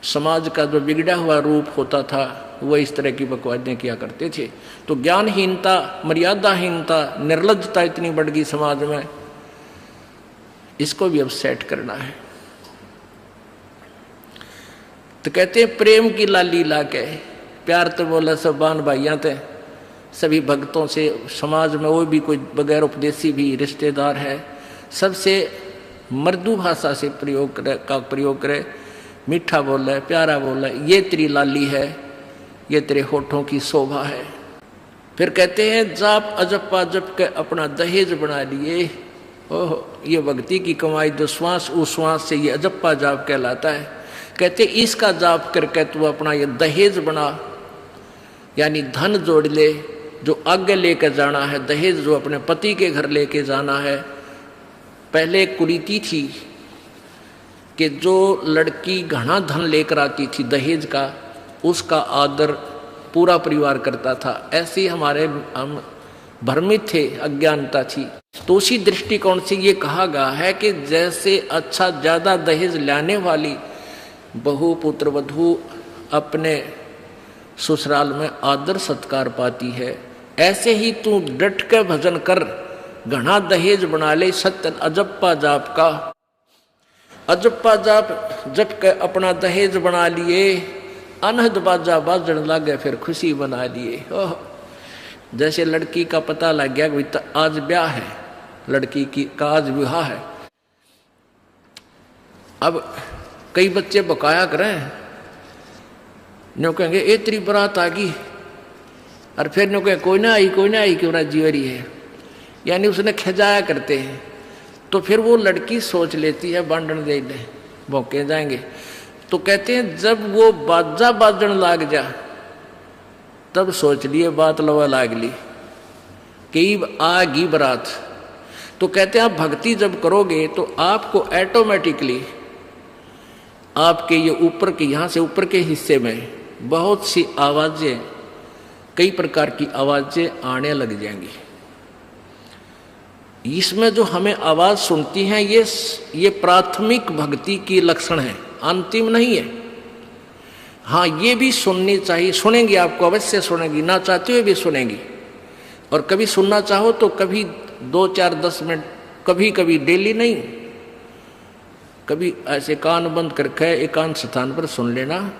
समाज का जो बिगड़ा हुआ रूप होता था वह इस तरह की बकवादें किया करते थे। तो ज्ञानहीनता, मर्यादाहीनता, निर्लज्जता इतनी बढ़ गई समाज में, इसको भी अब सेट करना है। तो कहते हैं प्रेम की लाली लाके, प्यार तो बोला सब बान भाइयां थे, सभी भक्तों से, समाज में वो भी कोई बगैर उपदेशी भी रिश्तेदार है, सबसे मृदु भाषा से प्रयोग करे, मीठा बोला है, प्यारा बोला है, ये तेरी लाली है, ये तेरे होठों की शोभा है। फिर कहते हैं जाप अजप्पा जप के अपना दहेज बना लिए। ओह, ये भक्ति की कमाई जो श्वास उश्वास से ये अजप्पा जाप कहलाता है। कहते इसका जाप करके तू अपना ये दहेज बना, यानी धन जोड़ ले जो आगे लेकर जाना है, दहेज जो अपने पति के घर लेके जाना है। पहले एक कुरीति थी कि जो लड़की घना धन लेकर आती थी दहेज का, उसका आदर पूरा परिवार करता था। ऐसे हमारे हम भ्रमित थे, अज्ञानता थी। तो उसी दृष्टिकोण से ये कहा गया है कि जैसे अच्छा ज्यादा दहेज लाने वाली बहु पुत्र वधू अपने ससुराल में आदर सत्कार पाती है, ऐसे ही तू डट के भजन कर, घना दहेज बना ले सत्य अजप्पा जाप का। अजप्पा जाप जप के अपना दहेज बना लिए, अनहद बाजा बाजन लागे फिर खुशी बना लिए। ओह, जैसे लड़की का पता लग गया कि आज ब्याह है, लड़की की का आज विवाह है। अब कई बच्चे बकाया करें, न्यों कहेंगे ए तेरी बारात आ गई, और फिर न्यों कहें कोई ना आई क्यों ना जीवरी है, यानी उसने खजाया करते हैं। तो फिर वो लड़की सोच लेती है बांधन दे दे, भौंके जाएंगे। तो कहते हैं जब वो बाजा बाजन लाग जा तब सोच लिए बात लवा लाग ली कि आ गई बारात। तो कहते हैं आप भक्ति जब करोगे तो आपको ऑटोमेटिकली आपके ये ऊपर के, यहाँ से ऊपर के हिस्से में बहुत सी आवाजें, कई प्रकार की आवाजें आने लग जाएंगी। इसमें जो हमें आवाज सुनती हैं ये प्राथमिक भक्ति की लक्षण है, अंतिम नहीं है। हाँ, ये भी सुननी चाहिए, सुनेंगी, आपको अवश्य सुनेंगी, ना चाहते हुए भी सुनेंगी। और कभी सुनना चाहो तो कभी 2, 4, 10 मिनट, कभी कभी डेली नहीं, कभी ऐसे कान बंद करके एकांत स्थान पर सुन लेना,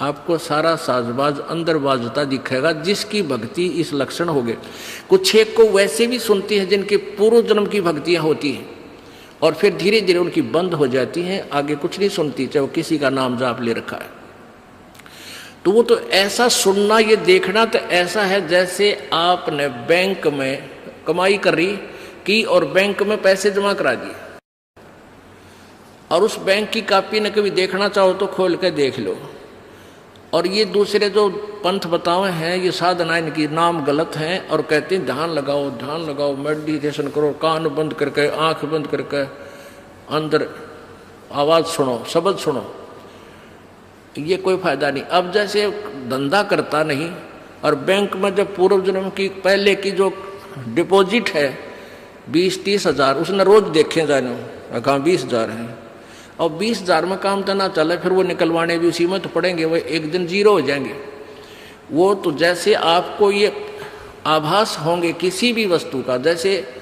आपको सारा साजबाज अंदर बाजता दिखेगा, जिसकी भक्ति इस लक्षण हो गए। कुछ एक को वैसे भी सुनती है जिनके पूर्व जन्म की भक्तियां होती हैं और फिर धीरे धीरे उनकी बंद हो जाती हैं, आगे कुछ नहीं सुनती, चाहे वो किसी का नाम जाप ले रखा है। तो वो तो ऐसा सुनना, ये देखना तो ऐसा है जैसे आपने बैंक में कमाई करी की और बैंक में पैसे जमा करा दिए, और उस बैंक की कॉपी ने कभी देखना चाहो तो खोल के देख लो। और ये दूसरे जो पंथ बताए हैं, ये साधना, इनकी नाम गलत हैं और कहते हैं ध्यान लगाओ, मेडिटेशन करो, कान बंद करके, आंख बंद करके, अंदर आवाज सुनो, शब्द सुनो। ये कोई फायदा नहीं। अब जैसे धंधा करता नहीं और बैंक में जब पूर्व जन्म की पहले की जो डिपॉजिट है 20-30 हजार, उसने रोज देखे जाने, कहाँ 20,000 है, और 20,000 में काम तो ना चले, फिर वो निकलवाने भी उसी में तो पड़ेंगे, वो एक दिन जीरो हो जाएंगे। वो तो जैसे आपको ये आभास होंगे किसी भी वस्तु का, जैसे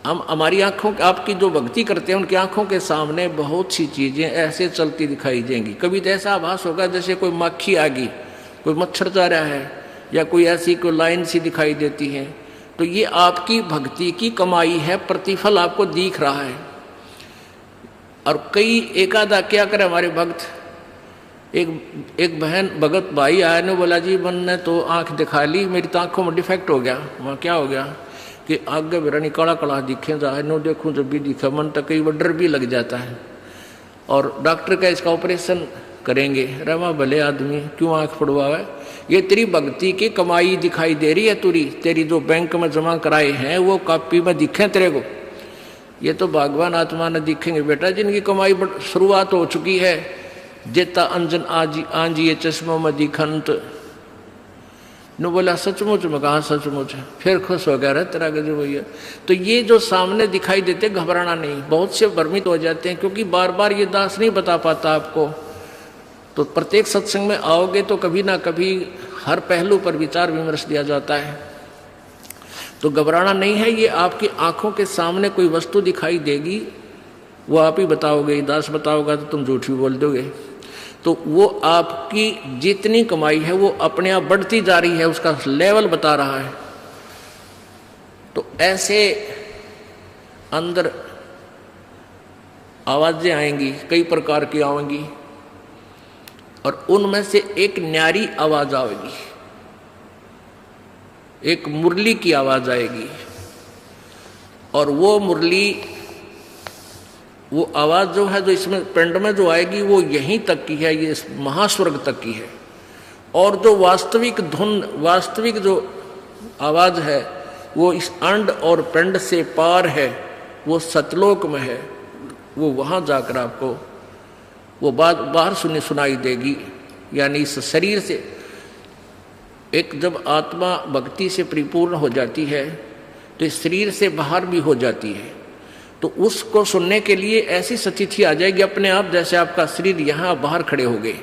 हम हमारी आंखों, आपकी जो भक्ति करते हैं उनकी आंखों के सामने बहुत सी चीजें ऐसे चलती दिखाई देंगी। कभी तो ऐसा आभास होगा जैसे कोई मक्खी आ गई, कोई मच्छर जा रहा है, या कोई ऐसी कोई लाइन सी दिखाई देती है। तो ये आपकी भक्ति की कमाई है, प्रतिफल आपको दिख रहा है। और कई एकादा क्या करे हमारे भक्त, एक बहन भगत भाई आया ने बोला जी मैंने तो आंख दिखा ली, मेरी तो आंखों में डिफेक्ट हो गया। वहाँ क्या हो गया कि आगे बेरानी काला काला दिखे जाए, नो देखूँ जब भी दिखा, मन तक कई बार डर भी लग जाता है। और डॉक्टर का इसका ऑपरेशन करेंगे, रमा भले आदमी क्यों आंख पड़वावे, ये तेरी भक्ति की कमाई दिखाई दे रही है, तेरी जो बैंक में जमा कराए हैं वो कॉपी में दिखे तेरे को। ये तो भगवान आत्मा ने दिखेंगे बेटा, जिनकी कमाई शुरुआत हो चुकी है। जेता अंजन आंजी ये चश्मों में दिखंत ने बोला सचमुच में, कहा सचमुच, फिर खुश हो गया, तेरा गजब भैया। तो ये जो सामने दिखाई देते घबराना नहीं, बहुत से भ्रमित हो जाते हैं क्योंकि बार बार ये दास नहीं बता पाता आपको। तो प्रत्येक सत्संग में आओगे तो कभी ना कभी हर पहलू पर विचार विमर्श दिया जाता है। तो घबराना नहीं है। ये आपकी आंखों के सामने कोई वस्तु दिखाई देगी, वो आप ही बताओगे, दास बताओगा तो तुम झूठ भी बोल दोगे। तो वो आपकी जितनी कमाई है वो अपने आप बढ़ती जा रही है, उसका लेवल बता रहा है। तो ऐसे अंदर आवाजें आएंगी, कई प्रकार की आएंगी, और उनमें से एक न्यारी आवाज आएगी, एक मुरली की आवाज आएगी। और वो मुरली, वो आवाज जो है, जो इसमें पिंड में जो आएगी, वो यहीं तक की है, ये महास्वर्ग तक की है। और जो वास्तविक धुन, वास्तविक जो आवाज है, वो इस अंड और पिंड से पार है, वो सतलोक में है। वो वहां जाकर आपको वो बात बाहर सुनाई देगी। यानी इस शरीर से एक जब आत्मा भक्ति से परिपूर्ण हो जाती है तो इस शरीर से बाहर भी हो जाती है। तो उसको सुनने के लिए ऐसी स्थिति आ जाएगी अपने आप, जैसे आपका शरीर यहाँ बाहर खड़े हो गए,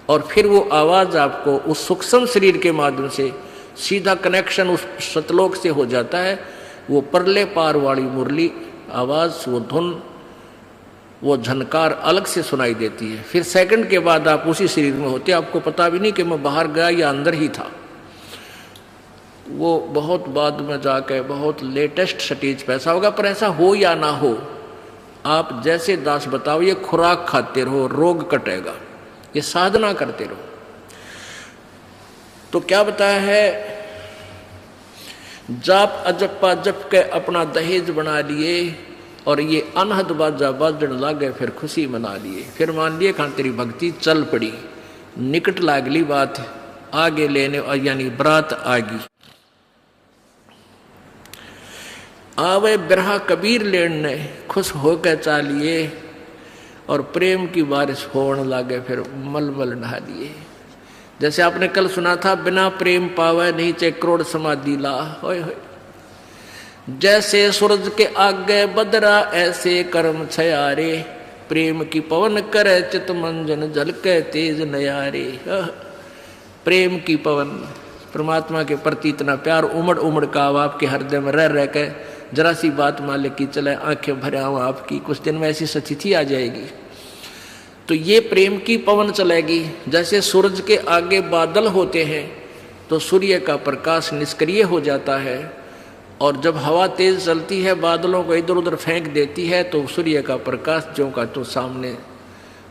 और फिर वो आवाज आपको उस सूक्ष्म शरीर के माध्यम से सीधा कनेक्शन उस सतलोक से हो जाता है। वो परले पार वाली मुरली आवाज, वो धुन, वो झनकार अलग से सुनाई देती है। फिर सेकंड के बाद आप उसी शरीर में होते, आपको पता भी नहीं कि मैं बाहर गया या अंदर ही था। वो बहुत बाद में जाके बहुत लेटेस्ट स्टेज पे ऐसा होगा। पर ऐसा हो या ना हो, आप जैसे दास बताओ, ये खुराक खाते रहो, रोग कटेगा, ये साधना करते रहो। तो क्या बताया है, जाप अजप्पा जप के अपना दहेज बना लिए, और ये अनहद बाजा बाजन लागे, फिर खुशी मना लिए। फिर मान लिए खान तेरी भक्ति चल पड़ी, निकट लागली बात आगे लेने, यानी बरात आगी। आवे बिरहा कबीर लेने, खुश होकर चालिए, और प्रेम की बारिश होने लागे, फिर मलमल नहा लिए। जैसे आपने कल सुना था, बिना प्रेम पावे नहीं चे करोड़ समाधि ला। होय होय। जैसे सूरज के आगे बदरा, ऐसे कर्म छयारे, प्रेम की पवन करे चित मंजन, झलके तेज नयारे। प्रेम की पवन, परमात्मा के प्रति इतना प्यार उमड़ उमड़ का आपके हृदय में रह रह के, जरा सी बात मालिक की चले, आंखें भरे आऊं आपकी, कुछ दिन में ऐसी स्थिति आ जाएगी। तो ये प्रेम की पवन चलेगी। जैसे सूरज के आगे बादल होते हैं तो सूर्य का प्रकाश निष्क्रिय हो जाता है, और जब हवा तेज चलती है, बादलों को इधर उधर फेंक देती है, तो सूर्य का प्रकाश जो का तो सामने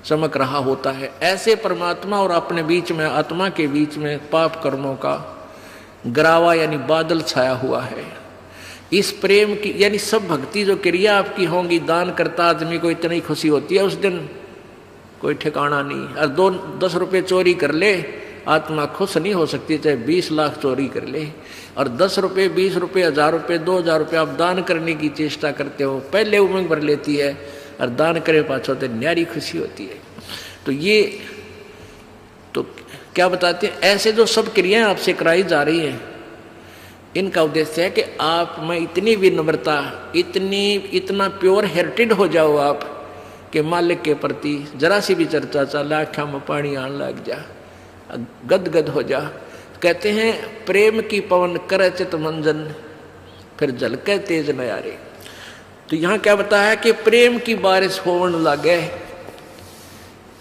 चमक रहा होता है। ऐसे परमात्मा और अपने बीच में, आत्मा के बीच में पाप कर्मों का गरावा यानी बादल छाया हुआ है। इस प्रेम की, यानी सब भक्ति जो क्रिया आपकी होंगी, दान करता आदमी को इतनी खुशी होती है, उस दिन कोई ठिकाना नहीं। और 10 रुपये चोरी कर ले, आत्मा खुश नहीं हो सकती, चाहे 20 लाख चोरी कर ले। और 10 रुपये, 20 रुपये, 1000 रुपये, 2000 रुपये आप दान करने की चेष्टा करते हो, पहले उमंग भर लेती है, और दान करे पाछो तो न्यारी खुशी होती है। तो ये तो क्या बताते हैं, ऐसे जो सब क्रियाएं आपसे कराई जा रही हैं, इनका उद्देश्य है कि आप में इतनी विनम्रता, इतना प्योर हेरिटेड हो जाओ आप कि मालिक के प्रति जरा सी भी चर्चा चला, आँखों में पानी आने लग जा, गदगद हो जा। कहते हैं प्रेम की पवन करे चित मंजन, फिर झलके तेज नयारे। तो यहाँ क्या बताया कि प्रेम की बारिश होने लगे,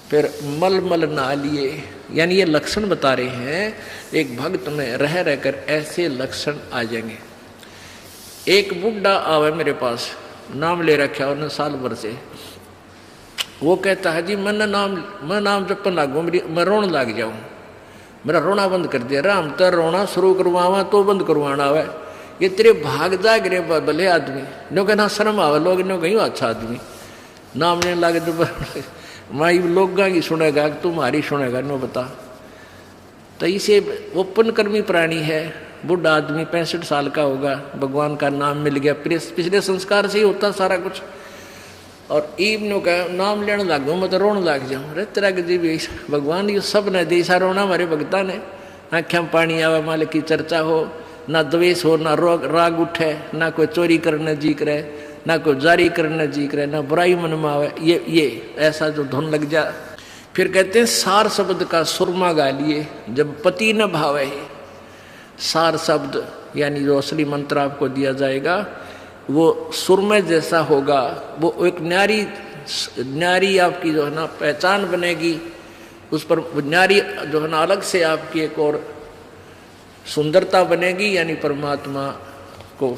फिर मलमल नहा लिए। यानी ये लक्षण बता रहे हैं, एक भक्त में रह रहकर ऐसे लक्षण आ जाएंगे। एक बुढ़ा आवे मेरे पास, नाम ले रखा उन्होंने साल भर से। वो कहता है जी मैं नाम जपन लागू, मैं रोने लग जाऊं, मेरा रोना बंद कर दिया। राम तो रोना शुरू करवावा तो बंद करवाना आवे, ये तेरे भाग जा गिरे भले आदमी। नो कहना शर्म आवे, लोग नो कहीं अच्छा आदमी नाम लेने लगे तो माई लोग की सुनेगा, तुम्हारी सुनेगा, नो बता। तो इसे ओपन कर्मी प्राणी है, बुढ़ा आदमी 65 साल का होगा, भगवान का नाम मिल गया, पिछले संस्कार से ही होता सारा कुछ। और ईब नो कह नाम लेने लग गूँ, मैं तो रोने लग जाऊँ। अरे तेरा जी भी भगवान ये सब ने देसा रोना हमारे भगता ने, आँखें में पानी आवे, मालिक की चर्चा हो, ना द्वेष हो, ना राग उठे, ना कोई चोरी करने जी करे, ना कोई जारी करने जी करे, ना बुराई मन में आवे। ये ऐसा जो धुन लग जा, फिर कहते हैं सार शब्द का सुरमा गा लिए जब पति न भावे। सार शब्द यानी जो असली मंत्र आपको दिया जाएगा वो सुरमे जैसा होगा, वो एक न्यारी आपकी जो है ना पहचान बनेगी, उस पर न्यारी जो है ना अलग से आपकी एक और सुंदरता बनेगी, यानी परमात्मा को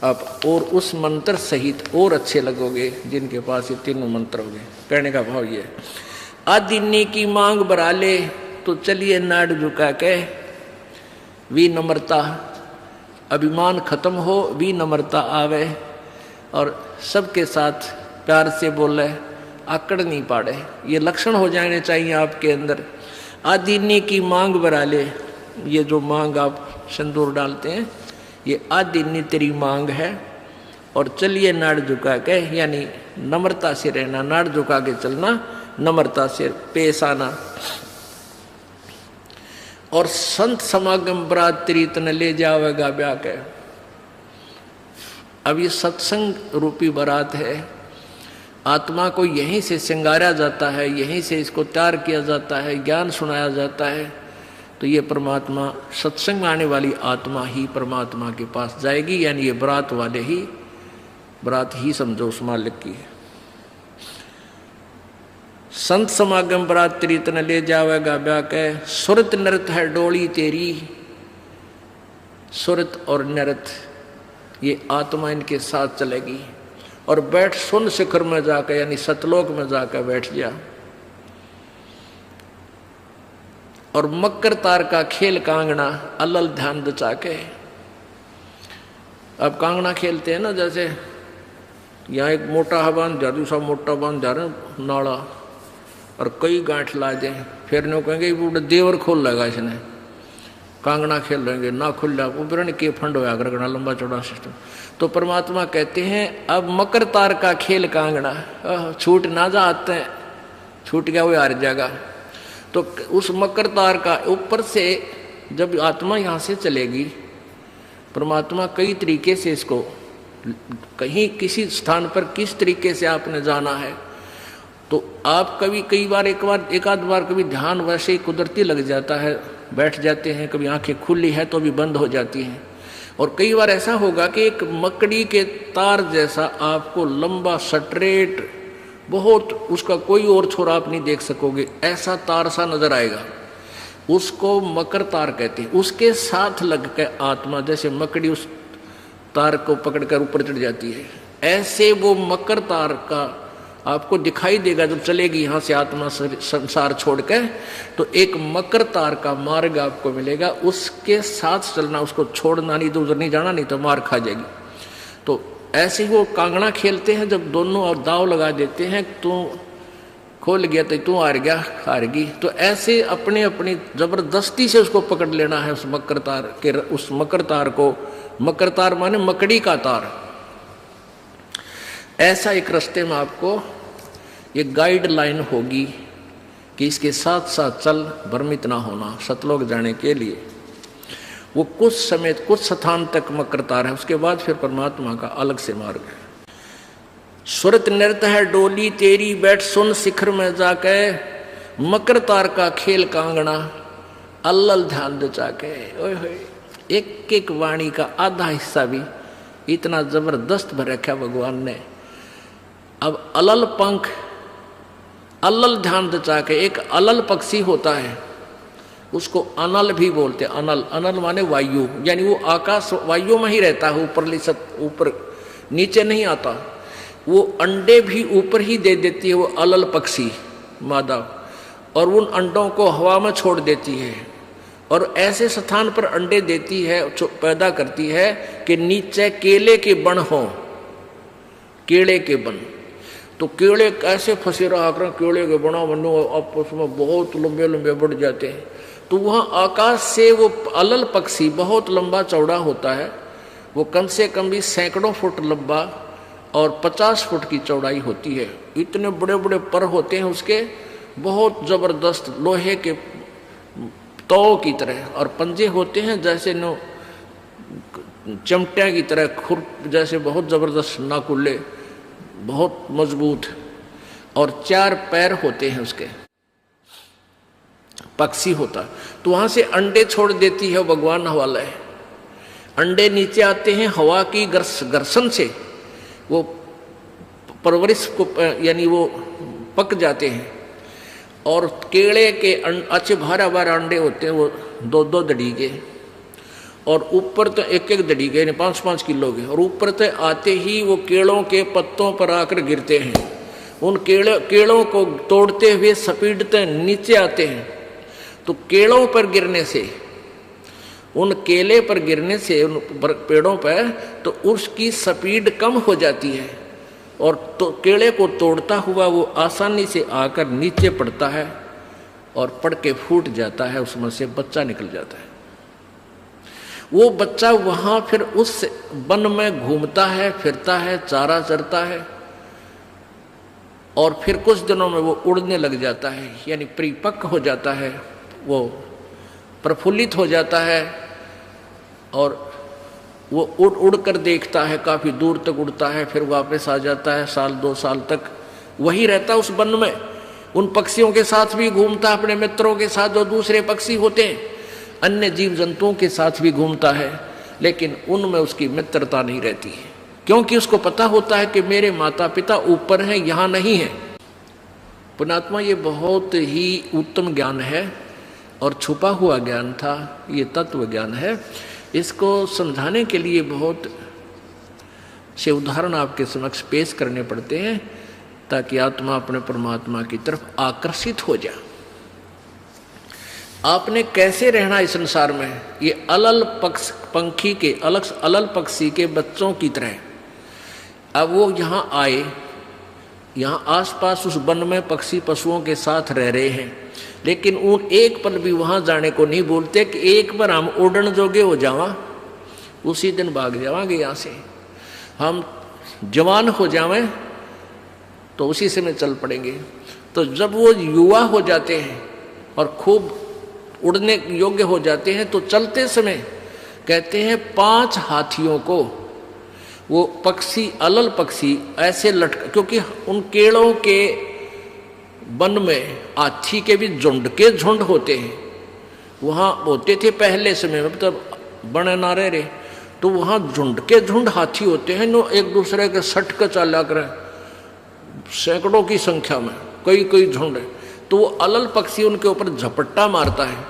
आप और उस मंत्र सहित और अच्छे लगोगे जिनके पास ये तीनों मंत्र होंगे। कहने का भाव ये आदिन्नी की मांग बरा ले तो चलिए नाड़ झुका के, विनम्रता अभिमान खत्म हो, विनम्रता आवे और सबके साथ प्यार से बोले, आकड़ नहीं पाड़े, ये लक्षण हो जाने चाहिए आपके अंदर। आदिन्नी की मांग बरा ले, ये जो मांग आप सिंदूर डालते हैं ये आदिन्नी तेरी मांग है, और चलिए नाड़ झुका के यानी नम्रता से रहना, नाड़ झुका के चलना, नम्रता से पेश आना। और संत समागम बरात तेरी तन ले जावेगा ब्याह के। अब ये सत्संग रूपी बारात है, आत्मा को यहीं से श्रृंगारा जाता है, यहीं से इसको तैयार किया जाता है, ज्ञान सुनाया जाता है, तो ये परमात्मा सत्संग आने वाली आत्मा ही परमात्मा के पास जाएगी, यानी ये बरात वाले ही बरात ही समझो उस मालिक की है। संत समागम बरात तेरी तन ले जावेगा ब्याह के, सुरत नृत है डोली तेरी। सुरत और नृत ये आत्मा इनके साथ चलेगी, और बैठ सुन शिखर में जाकर यानी सतलोक में जाकर बैठ जा। और मकर तार का खेल कांगना अलल ध्यान दचा के। अब कांगना खेलते हैं ना, जैसे यहाँ एक मोटा बांध जा, दूसरा मोटा बांध जा रहे नाड़ा, और कई गांठ ला जाए, फिर नो कहेंगे वो देवर खोल लेगा इसने, कांगना खेल लेंगे ना खुल जा, उपरण के फंड होया करना लंबा चौड़ा सिस्टम। तो परमात्मा कहते हैं अब मकर तार का खेल कांगना, छूट ना जा आते हैं, छूट गया वो हार जाएगा। तो उस मकर तार का ऊपर से जब आत्मा यहाँ से चलेगी, परमात्मा कई तरीके से इसको कहीं किसी स्थान पर किस तरीके से आपने जाना है, तो आप कभी एक आध बार कभी ध्यान वैसे ही कुदरती लग जाता है, बैठ जाते हैं, कभी आंखें खुली है तो भी बंद हो जाती हैं, और कई बार ऐसा होगा कि एक मकड़ी के तार जैसा आपको लंबा स्ट्रेट बहुत, उसका कोई और छोर आप नहीं देख सकोगे, ऐसा तार सा नजर आएगा, उसको मकर तार कहते हैं। उसके साथ लग के आत्मा जैसे मकड़ी उस तार को पकड़कर ऊपर चढ़ जाती है, ऐसे वो मकर तार का आपको दिखाई देगा जब चलेगी यहाँ से आत्मा संसार छोड़ के, तो एक मकर तार का मार्ग आपको मिलेगा, उसके साथ चलना, उसको छोड़ना नहीं, तो उधर नहीं जाना, नहीं तो मार खा जाएगी। तो ऐसे ही वो कांगड़ा खेलते हैं, जब दोनों और दाव लगा देते हैं, तू खोल गया तो तू हार गया, हारगी, तो ऐसे अपने अपनी जबरदस्ती से उसको पकड़ लेना है उस मकर तार के, उस मकर तार को। मकर तार माने मकड़ी का तार। ऐसा एक रास्ते में आपको एक गाइडलाइन होगी कि इसके साथ साथ चल, भ्रमित ना होना सतलोक जाने के लिए। वो कुछ समय कुछ स्थान तक मकर तार है, उसके बाद फिर परमात्मा का अलग से मार्ग है। सुरत नृत्य है डोली तेरी, बैठ सुन शिखर में जाके, मकर तार का खेल कांगना अल्लल ध्यान दचा के। ओए होए, एक एक वाणी का आधा हिस्सा भी इतना जबरदस्त भर रखा भगवान ने। अब अलल पंख, अल्लल ध्यान दचा के, एक अलल पक्षी होता है, उसको अनल भी बोलते हैं। अनल, अनल माने वायु, यानी वो आकाश वायु में ही रहता है, ऊपर नीचे नहीं आता। वो अंडे भी ऊपर ही दे देती है वो अलल पक्षी मादा, और उन अंडों को हवा में छोड़ देती है, और ऐसे स्थान पर अंडे देती है, पैदा करती है कि नीचे केले के बन हो, केले के बन। तो केले कैसे फंसे रहा कर, केले के बना बनो आपस में बहुत लंबे लंबे बढ़ जाते हैं। तो वहाँ आकाश से वो अलल पक्षी बहुत लंबा चौड़ा होता है, वो कम से कम भी सैकड़ों फुट लंबा और 50 फुट की चौड़ाई होती है। इतने बड़े बड़े पर होते हैं उसके, बहुत जबरदस्त लोहे के तौ की तरह, और पंजे होते हैं जैसे नो चमटिया की तरह, खुर जैसे बहुत जबरदस्त नाकुल्ले, बहुत मजबूत। और 4 पैर होते हैं उसके, पक्षी होता। तो वहां से अंडे छोड़ देती है भगवान हवाला है। अंडे नीचे आते हैं हवा की घर्षण से, वो परवरिश को यानी वो पक जाते हैं। और केले के अच्छे भारा भारा अंडे होते हैं, वो 2-2 दड़ी के, और ऊपर तो 1-1 दड़ी के, 5-5 किलो के, और ऊपर तो आते ही वो केलों के पत्तों पर आकर गिरते हैं। उन केलों को तोड़ते हुए सपीटते नीचे आते हैं। तो केलों पर गिरने से, उन केले पर गिरने से, उन पेड़ों पर, तो उसकी स्पीड कम हो जाती है और तो केले को तोड़ता हुआ वो आसानी से आकर नीचे पड़ता है और पड़ के फूट जाता है, उसमें से बच्चा निकल जाता है। वो बच्चा वहां फिर उस वन में घूमता है, फिरता है, चारा चरता है, और फिर कुछ दिनों में वो उड़ने लग जाता है, यानी परिपक्व हो जाता है, वो प्रफुल्लित हो जाता है, और वो उड़ उड़ कर देखता है, काफी दूर तक उड़ता है, फिर वापस आ जाता है, 1-2 साल तक वही रहता उस वन में। उन पक्षियों के साथ भी घूमता, अपने मित्रों के साथ जो दूसरे पक्षी होते हैं, अन्य जीव जंतुओं के साथ भी घूमता है, लेकिन उनमें उसकी मित्रता नहीं रहती है, क्योंकि उसको पता होता है कि मेरे माता पिता ऊपर हैं, यहाँ नहीं है। पुण्यात्मा, ये बहुत ही उत्तम ज्ञान है और छुपा हुआ ज्ञान था, ये तत्व ज्ञान है। इसको समझाने के लिए बहुत से उदाहरण आपके समक्ष पेश करने पड़ते हैं, ताकि आत्मा अपने परमात्मा की तरफ आकर्षित हो जाए। आपने कैसे रहना इस संसार में, ये अलल पंखी के अलल पक्षी के बच्चों की तरह। अब वो यहाँ आए, यहाँ आसपास उस वन में पक्षी पशुओं के साथ रह रहे हैं, लेकिन उन एक पल भी वहां जाने को नहीं बोलते कि एक बार हम उड़न जोगे हो जावा, उसी दिन भाग जावांगे यहाँ से, हम जवान हो जावें तो उसी समय चल पड़ेंगे। तो जब वो युवा हो जाते हैं और खूब उड़ने योग्य हो जाते हैं, तो चलते समय कहते हैं 5 हाथियों को वो पक्षी, अलल पक्षी ऐसे लटका, क्योंकि उन केलों के वन में हाथी के भी झुंड के झुंड होते हैं, वहाँ होते थे पहले समय में, तब बने ना रहे, तो वहाँ झुंड के झुंड हाथी होते हैं, नो एक दूसरे के सट कर चाला करें, सैकड़ों की संख्या में, कई झुंड। तो वो अलल पक्षी उनके ऊपर झपट्टा मारता है,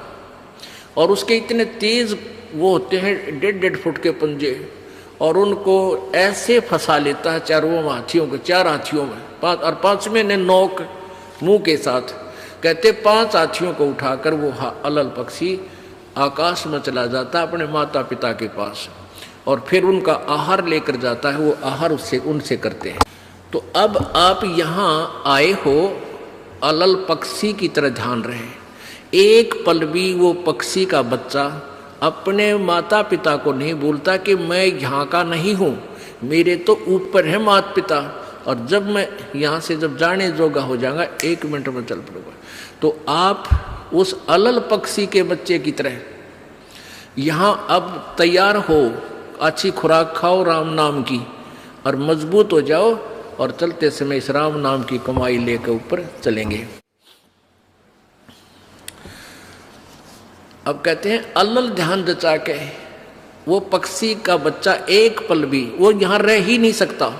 और उसके इतने तेज वो होते हैं 1.5 फुट के पंजे, और उनको ऐसे फंसा लेता है चारों हाथियों के, 4 हाथियों में, 5 और 5वें ने नोक मुंह के साथ। कहते 5 हाथियों को उठाकर वो अलल पक्षी आकाश में चला जाता है अपने माता पिता के पास, और फिर उनका आहार लेकर जाता है, वो आहार उससे उनसे करते हैं। तो अब आप यहाँ आए हो, अलल पक्षी की तरह ध्यान रहे। एक पल भी वो पक्षी का बच्चा अपने माता पिता को नहीं बोलता कि मैं यहाँ का नहीं हूँ, मेरे तो ऊपर है माता पिता, और जब मैं यहाँ से जब जाने जोगा हो जाऊंगा 1 मिनट में चल पड़ूंगा। तो आप उस अलल पक्षी के बच्चे की तरह यहाँ अब तैयार हो, अच्छी खुराक खाओ राम नाम की, और मजबूत हो जाओ, और चलते समय इस राम नाम की कमाई लेकर ऊपर चलेंगे। अब कहते हैं अलल ध्यान जचा के वो पक्षी का बच्चा एक पल भी वो यहाँ रह ही नहीं सकता।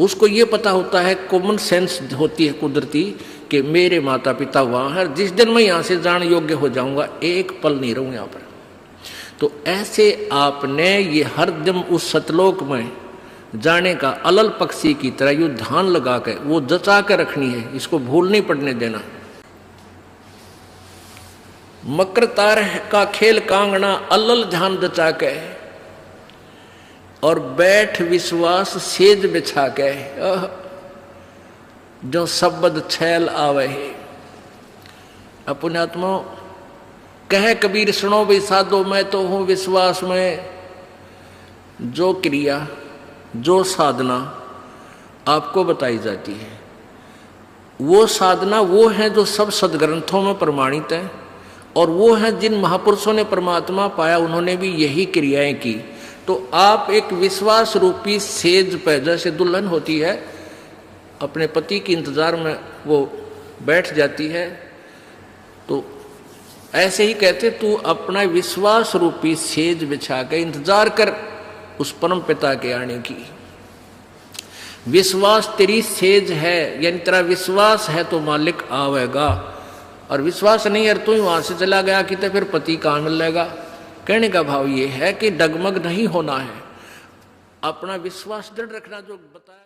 उसको ये पता होता है, कॉमन सेंस होती है कुदरती, कि मेरे माता पिता वहाँ है, जिस दिन मैं यहाँ से जाने योग्य हो जाऊंगा एक पल नहीं रहूँ यहाँ पर। तो ऐसे आपने ये हर दिन उस सतलोक में जाने का अलल पक्षी की तरह यू ध्यान लगा के वो जचा के रखनी है, इसको भूल नहीं पड़ने देना। मकर तार का खेल कांगना अलल ध्यान जचा के, और बैठ विश्वास सेज बिछा के, जो शब्द छैल आवे है। पुण्यात्मा कहे कबीर सुनो भी साधो, मैं तो हूं विश्वास में। जो क्रिया जो साधना आपको बताई जाती है, वो साधना वो है जो सब सदग्रंथों में प्रमाणित है, और वो है जिन महापुरुषों ने परमात्मा पाया उन्होंने भी यही क्रियाएं की। तो आप एक विश्वास रूपी सेज पे, जैसे दुल्हन होती है अपने पति के इंतजार में वो बैठ जाती है। तो ऐसे ही कहते तू अपना विश्वास रूपी सेज बिछा के इंतजार कर उस परम पिता के आने की। विश्वास तेरी सेज है, यानी तेरा विश्वास है तो मालिक आवेगा, और विश्वास नहीं है तू ही वहां से चला गया कि तो फिर पति कहाँ मिलेगा। कहने का भाव ये है कि डगमग नहीं होना है, अपना विश्वास दृढ़ रखना जो बताया।